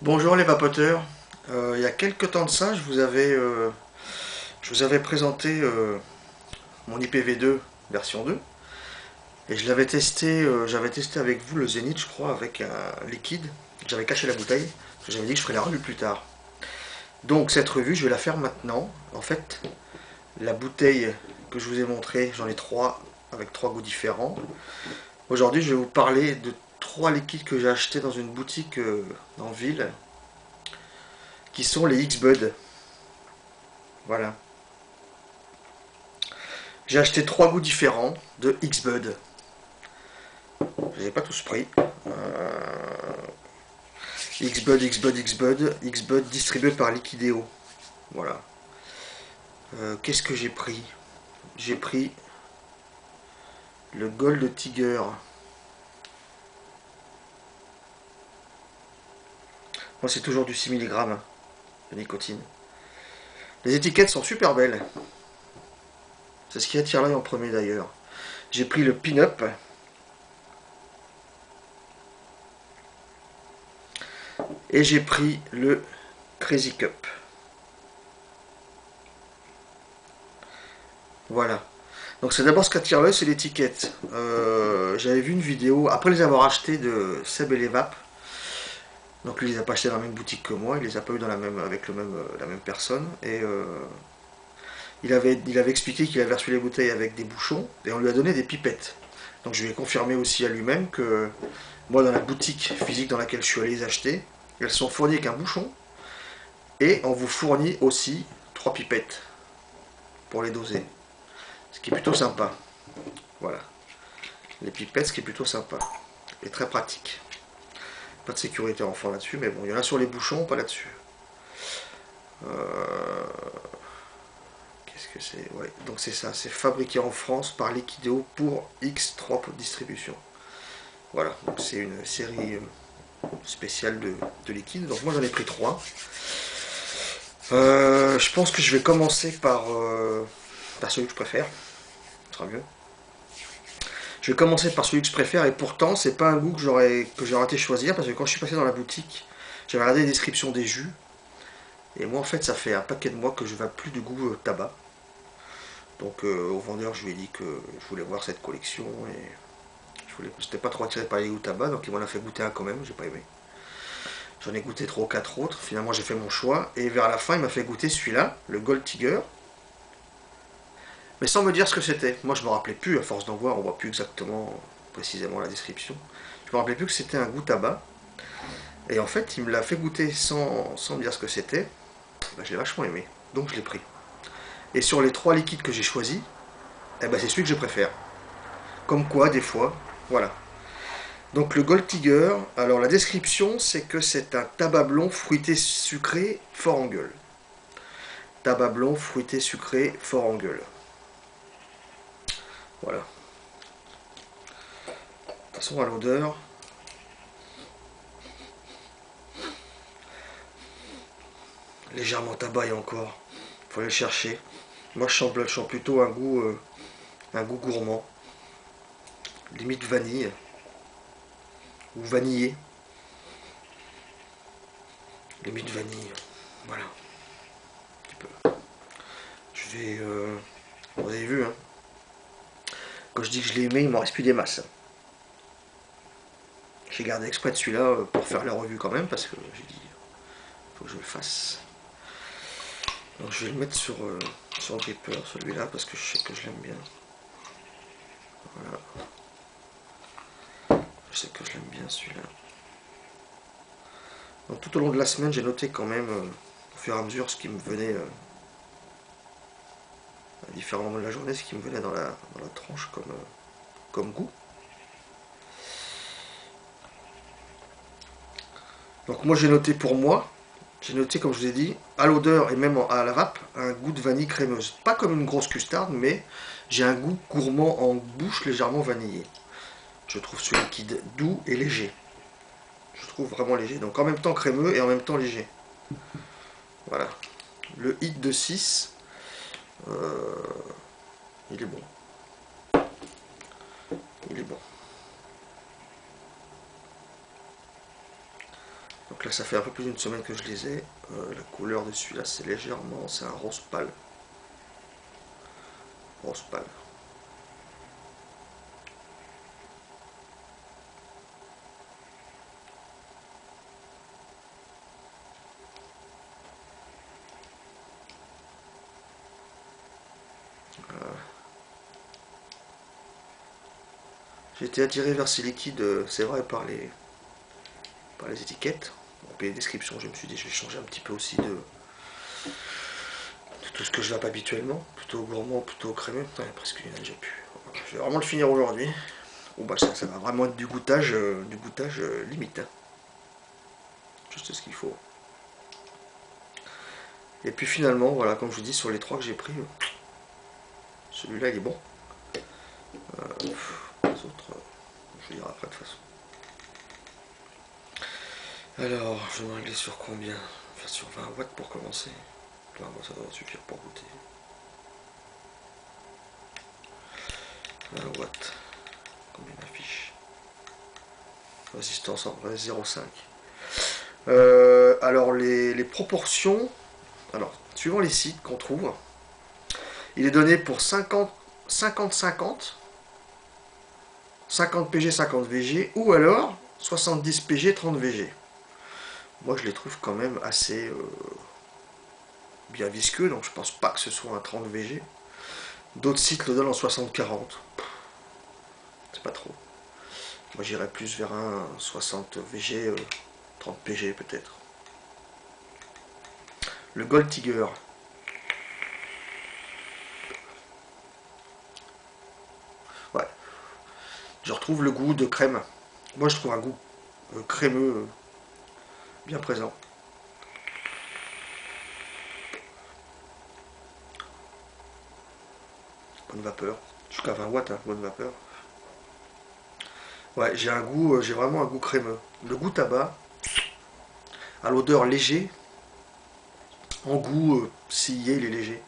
Bonjour les vapoteurs. Il y a quelques temps de ça, je vous avais présenté mon IPv2 version 2 et je l'avais testé, j'avais testé avec vous le Zénith, je crois, avec un liquide. J'avais caché la bouteille, parce que j'avais dit que je ferais la revue plus tard. Donc cette revue, je vais la faire maintenant. En fait, la bouteille que je vous ai montrée, j'en ai trois avec trois goûts différents. Aujourd'hui, je vais vous parler de trois liquides que j'ai achetés dans une boutique en ville, qui sont les X-Bud. Voilà. J'ai acheté trois goûts différents de X-Bud. Je les ai pas tous pris. X-Bud, X-Bud, X-Bud, X-Bud distribué par Liquideo. Voilà. Qu'est-ce que j'ai pris? J'ai pris le Gold Tiger. Moi, c'est toujours du 6 mg de nicotine. Les étiquettes sont super belles. C'est ce qui attire l'œil en premier d'ailleurs. J'ai pris le Pin-Up. Et j'ai pris le Crazy Cup. Voilà. Donc c'est d'abord ce qu'attire l'œil, c'est l'étiquette. J'avais vu une vidéo, après les avoir achetés de Seb et les Vapes. Donc lui, il les a pas achetés dans la même boutique que moi, il les a pas eu dans la même, avec la même personne. Et il avait expliqué qu'il avait reçu les bouteilles avec des bouchons, et on lui a donné des pipettes. Donc je lui ai confirmé aussi à lui-même que moi, dans la boutique physique dans laquelle je suis allé les acheter, elles sont fournies avec un bouchon, et on vous fournit aussi trois pipettes pour les doser. Ce qui est plutôt sympa. Voilà. Les pipettes, ce qui est plutôt sympa. Et très pratique. Pas de sécurité enfant là-dessus, mais bon, il y en a sur les bouchons, pas là-dessus. Qu'est-ce que c'est? Ouais, donc c'est ça, c'est fabriqué en France par Liquideo pour X3 pour distribution. Voilà, donc c'est une série spéciale de liquides. Donc moi j'en ai pris trois. Je pense que je vais commencer par celui que je préfère. Ce sera mieux. Je vais commencer par celui que je préfère et pourtant c'est pas un goût que j'aurais été choisir parce que quand je suis passé dans la boutique, j'avais regardé les descriptions des jus et moi en fait ça fait un paquet de mois que je ne vais plus du goût tabac. Donc au vendeur je lui ai dit que je voulais voir cette collection et je n'étais pas trop attiré par les goûts tabac donc il m'en a fait goûter un quand même, j'ai pas aimé. J'en ai goûté 3 ou 4 autres, finalement j'ai fait mon choix et vers la fin il m'a fait goûter celui-là, le Gold Tiger, mais sans me dire ce que c'était. Moi je me rappelais plus, à force d'en voir on voit plus exactement précisément la description. Je me rappelais plus que c'était un goût tabac. Et en fait, il me l'a fait goûter sans me dire ce que c'était. Bah, je l'ai vachement aimé. Donc je l'ai pris. Et sur les trois liquides que j'ai choisis, eh ben, c'est celui que je préfère. Comme quoi, des fois, voilà. Donc le Gold Tiger, alors la description, c'est que c'est un tabac blond fruité sucré fort en gueule. Tabac blond fruité sucré fort en gueule. Voilà. De toute façon, à l'odeur, légèrement tabac encore. Faut aller le chercher. Moi, je sens plutôt un goût gourmand. Limite vanille. Ou vanillé. Limite vanille. Voilà. Un petit peu. Je vais. Vous avez vu, hein. Quand je dis que je l'ai aimé, il m'en reste plus des masses. J'ai gardé exprès de celui-là pour faire la revue quand même, parce que j'ai dit, faut que je le fasse. Donc je vais le mettre sur le dripper, celui-là, parce que je sais que je l'aime bien. Voilà. Je sais que je l'aime bien celui-là. Donc tout au long de la semaine, j'ai noté quand même, au fur et à mesure, ce qui me venait, à différents moments de la journée, ce qui me venait dans la tronche comme goût. Donc moi j'ai noté pour moi, j'ai noté comme je vous ai dit, à l'odeur et même à la vape, un goût de vanille crémeuse. Pas comme une grosse custarde, mais j'ai un goût gourmand en bouche légèrement vanillé. Je trouve ce liquide doux et léger. Je trouve vraiment léger. Donc en même temps crémeux et en même temps léger. Voilà. Le hit de 6, il est bon. Il est bon. Donc Donc là, ça fait un peu plus d'une semaine que je les ai. La couleur de celui-là, c'est légèrement, c'est un rose pâle. Rose pâle. J'ai été attiré vers ces liquides, c'est vrai, par les étiquettes. Bon, puis les descriptions, je me suis dit, je vais changer un petit peu aussi de tout ce que je vape habituellement. Plutôt gourmand, plutôt crémeux. Putain, il y a presque une déjà plus. Je vais vraiment le finir aujourd'hui. Bon, bah, ça va vraiment être du goûtage limite. Hein. Juste ce qu'il faut. Et puis finalement, voilà, comme je vous dis, sur les 3 que j'ai pris, celui-là il est bon. Les autres, je vais dire après de toute façon. Alors, je vais me régler sur combien? Enfin, sur 20 watts pour commencer. 20 watts, ça doit suffire pour goûter. 20 watts. Combien d'affiches? Résistance en vrai 0,5. Alors, les proportions. Alors, suivant les sites qu'on trouve, il est donné pour 50-50, 50 PG, 50 VG, ou alors 70 PG, 30 VG. Moi, je les trouve quand même assez bien visqueux, donc je pense pas que ce soit un 30 VG. D'autres sites le donnent en 60-40. C'est pas trop. Moi, j'irais plus vers un 60 VG, 30 PG peut-être. Le Gold Tiger. Ouais. Je retrouve le goût de crème. Moi, je trouve un goût crémeux bien présent. Bonne vapeur. Jusqu'à 20 watts, hein, bonne vapeur. Ouais, j'ai un goût, j'ai vraiment un goût crémeux. Le goût tabac, à l'odeur léger. En goût, sillé, il est léger.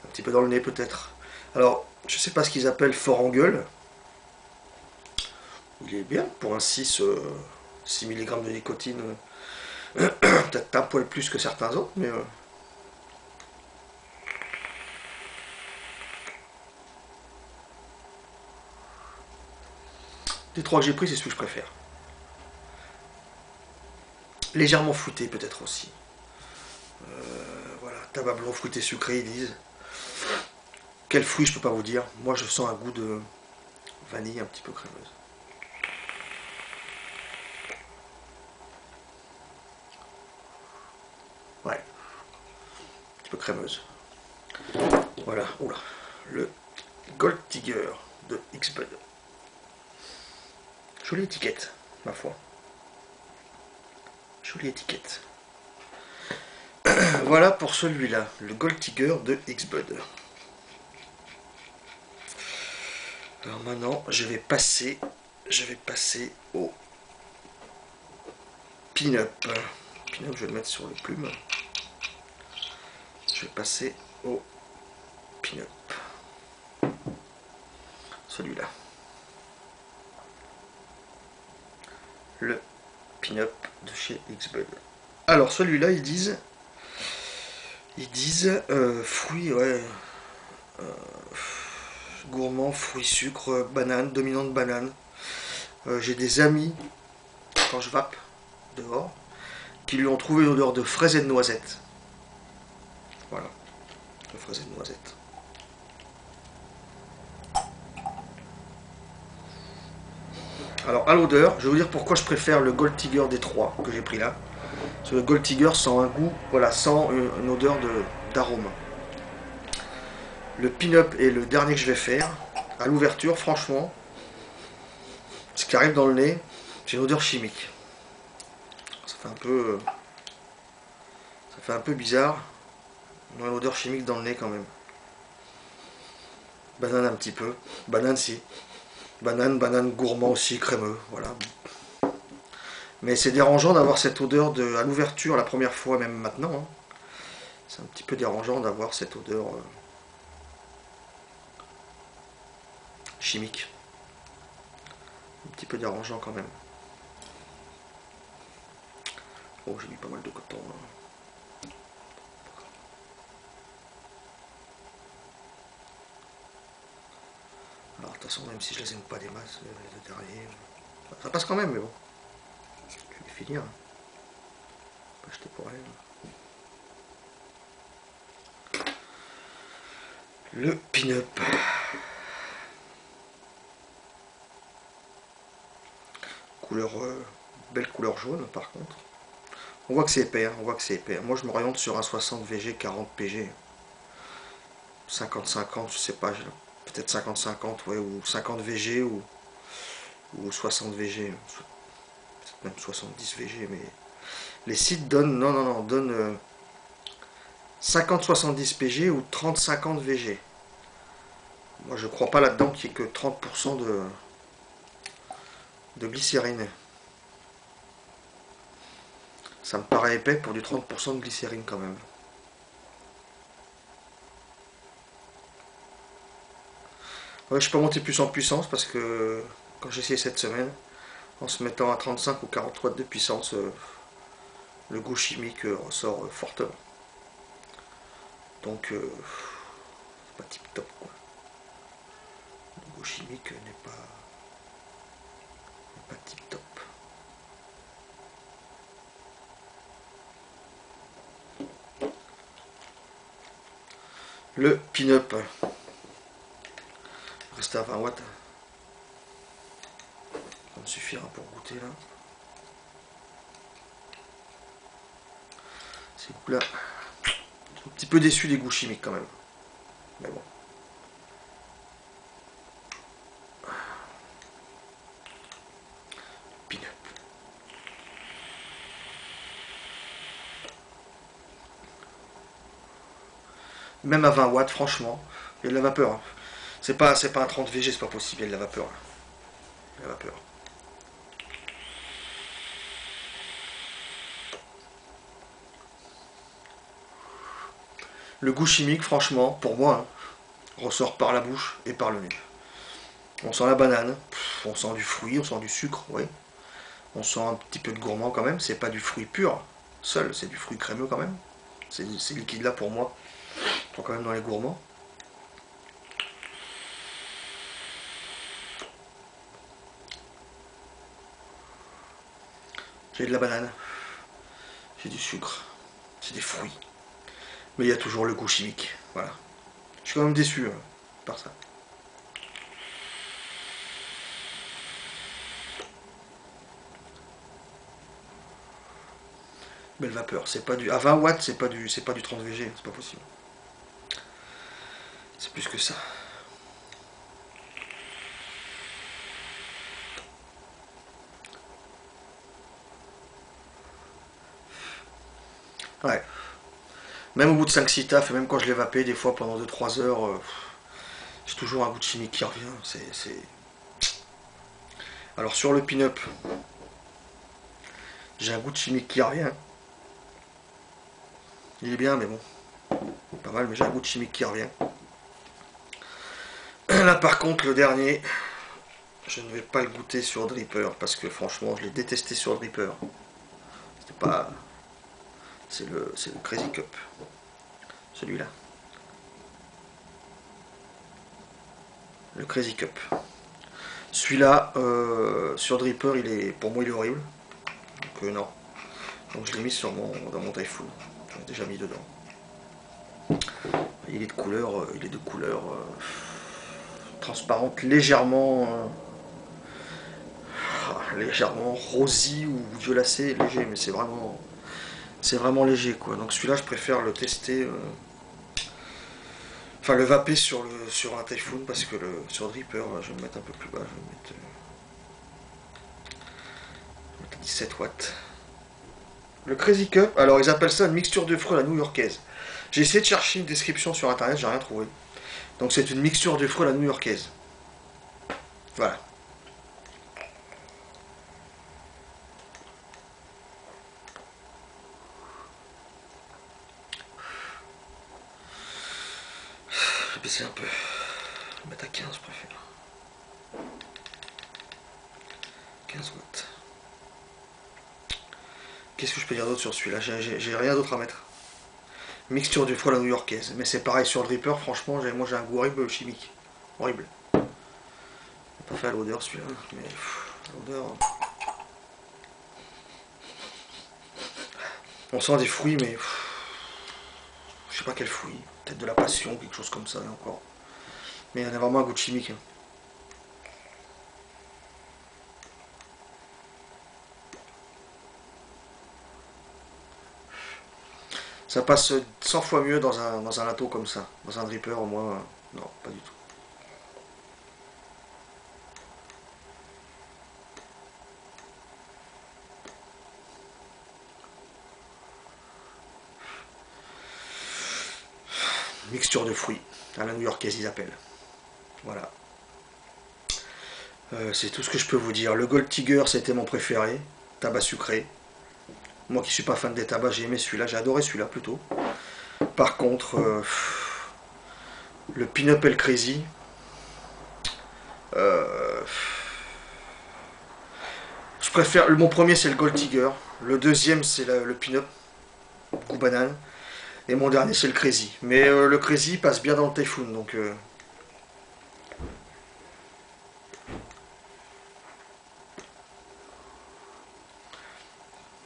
Un petit peu dans le nez peut-être. Alors, je sais pas ce qu'ils appellent fort en gueule. Il est bien pour un 6 mg de nicotine. Peut-être un poil plus que certains autres, mais... Des 3 que j'ai pris, c'est celui que je préfère. Légèrement fruité peut-être aussi. Voilà, tabac blanc fruité sucré, ils disent. Quel fruit, je peux pas vous dire. Moi, je sens un goût de vanille un petit peu crémeuse. Ouais, un petit peu crémeuse. Voilà, oula, le Gold Tiger de X-Bud. Jolie étiquette, ma foi. Jolie étiquette. Voilà pour celui-là, le Gold Tiger de X-Bud. Alors maintenant, je vais passer au Pin-Up. Pin-Up, je vais le mettre sur le plume. Je vais passer au Pin-Up. Celui-là. Le Pin-Up de chez X-Bud. Alors celui-là, ils disent fruits, ouais, gourmand, fruits, sucre, banane, dominante banane. J'ai des amis, quand je vape dehors, qui lui ont trouvé une odeur de fraise et de noisette. Voilà, de fraise et de noisette. Alors à l'odeur, je vais vous dire pourquoi je préfère le Gold Tiger des 3 que j'ai pris là. Parce que le Gold Tiger sent un goût, voilà, sent une odeur d'arôme. Le Pin-Up est le dernier que je vais faire. À l'ouverture, franchement, ce qui arrive dans le nez, c'est une odeur chimique. Ça fait un peu bizarre. On a l'odeur chimique dans le nez quand même. Banane un petit peu. Banane si. Banane gourmand aussi, crémeux, voilà. Mais c'est dérangeant d'avoir cette odeur à l'ouverture la première fois, même maintenant. Hein. C'est un petit peu dérangeant d'avoir cette odeur. chimique. Un petit peu dérangeant quand même. Oh, j'ai mis pas mal de coton. Hein. Alors, de toute façon, même si je les aime pas des masses, les deux derniers, ça passe quand même, mais bon. Je vais les finir. Hein. Pas acheter pour rien. Le pin-up. Couleur, belle couleur jaune par contre. On voit que c'est épais, hein, on voit que c'est épais. Moi je m'oriente sur un 60 VG, 40 PG. 50-50, je sais pas, peut-être 50-50, ouais, ou 50 VG ou 60 VG. Peut-être même 70 VG, mais les sites donnent, non, donnent 50-70 PG ou 30-50 VG. Moi je crois pas là-dedans qu'il y ait que 30% de glycérine. Ça me paraît épais pour du 30% de glycérine quand même. Ouais, je peux monter plus en puissance parce que quand j'ai essayé cette semaine, en se mettant à 35 ou 40 watts de puissance, le goût chimique ressort fortement. Donc, c'est pas tip top quoi. Le goût chimique n'est pas tip top. Le pin-up. Reste à 20 watts. Ça me suffira pour goûter là. Ces goûts-là, un petit peu déçu des goûts chimiques quand même. Mais bon. Pin-up. Même à 20 watts, franchement, il y a de la vapeur. Hein. C'est pas un 30 VG, c'est pas possible, il y a de la vapeur. Là. Il y a de la vapeur. Le goût chimique, franchement, pour moi, hein, ressort par la bouche et par le nez. On sent la banane, on sent du fruit, on sent du sucre, oui. On sent un petit peu de gourmand quand même, c'est pas du fruit pur, seul, c'est du fruit crémeux quand même. Ces liquides-là, pour moi, sont quand même dans les gourmands. J'ai de la banane, j'ai du sucre, c'est des fruits. Mais il y a toujours le goût chimique, voilà. Je suis quand même déçu hein, par ça. Belle vapeur, c'est pas du. À 20 watts, c'est pas du 30 VG, c'est pas possible. C'est plus que ça. Ouais. Même au bout de 5-6 tafs, et même quand je l'ai vapé, des fois pendant 2-3 heures, j'ai toujours un goût de chimique qui revient. Alors sur le pin-up, j'ai un goût de chimique qui revient. Il est bien, mais bon, pas mal, mais j'ai un goût de chimique qui revient. Là par contre, le dernier, je ne vais pas le goûter sur Dripper, parce que franchement, je l'ai détesté sur Dripper. C'était pas... C'est le Crazy Cup. Celui-là. Le Crazy Cup. Celui-là, sur Dripper, pour moi, il est horrible. Donc non. Donc je l'ai mis dans mon Typhoon. J'en ai déjà mis dedans. Il est de couleur, transparente, légèrement rosy ou violacé, léger, mais c'est vraiment léger quoi. Donc celui-là, je préfère le tester, enfin le vaper sur un Typhoon parce que sur Dripper, je vais me mettre un peu plus bas, je vais mettre à 17 watts. Le Crazy Cup, alors ils appellent ça une mixture de fruits à la new-yorkaise. J'ai essayé de chercher une description sur internet, j'ai rien trouvé. Donc c'est une mixture de fruits à la new-yorkaise. Voilà. Je vais baisser un peu. Je vais mettre à 15, je préfère. 15 watts. Qu'est-ce que je peux dire d'autre sur celui-là? J'ai rien d'autre à mettre. Mixture du froid à la new-yorkaise. Mais c'est pareil sur le dripper, franchement, moi j'ai un goût horrible chimique. Horrible. Pas fait à l'odeur celui-là, mais l'odeur. On sent des fruits, mais je sais pas quel fruit. Peut-être de la passion, quelque chose comme ça, et encore. Mais il y en a vraiment un goût de chimique. Hein. Ça passe 100 fois mieux dans un lato comme ça. Dans un dripper, moi, non, pas du tout. Mixture de fruits, à la new-yorkaise ils appellent. Voilà. C'est tout ce que je peux vous dire. Le Gold Tiger, c'était mon préféré. Tabac sucré. Moi qui suis pas fan des tabacs, j'ai aimé celui-là. J'ai adoré celui-là plutôt. Par contre, le Pin-Up El Crazy. Je préfère. Mon premier, c'est le Gold Tiger. Le deuxième, c'est le Pin-Up. Goût banane. Et mon dernier, c'est le Crazy. Mais le Crazy passe bien dans le Typhoon. Donc.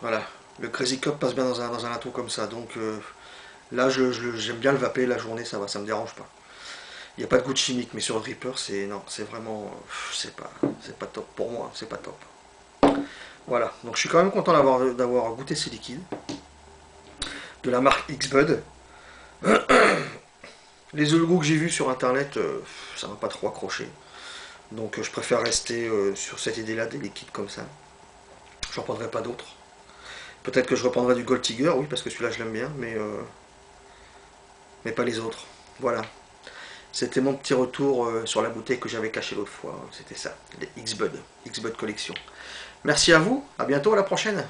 Voilà. Le Crazy Cup passe bien dans un lato comme ça. Donc. Là, j'aime bien le vaper la journée, ça va, ça me dérange pas. Il n'y a pas de goût de chimique, mais sur le dripper, non, c'est vraiment, c'est pas top pour moi, c'est pas top. Voilà, donc je suis quand même content d'avoir goûté ces liquides de la marque X-Bud. Les autres goûts que j'ai vus sur internet, ça m'a pas trop accroché. Donc je préfère rester sur cette idée-là des liquides comme ça. Je n'en prendrai pas d'autres. Peut-être que je reprendrai du Gold Tiger, oui, parce que celui-là je l'aime bien, mais pas les autres. Voilà. C'était mon petit retour sur la bouteille que j'avais cachée l'autre fois. C'était ça, les X-Bud Collection. Merci à vous, à bientôt, à la prochaine.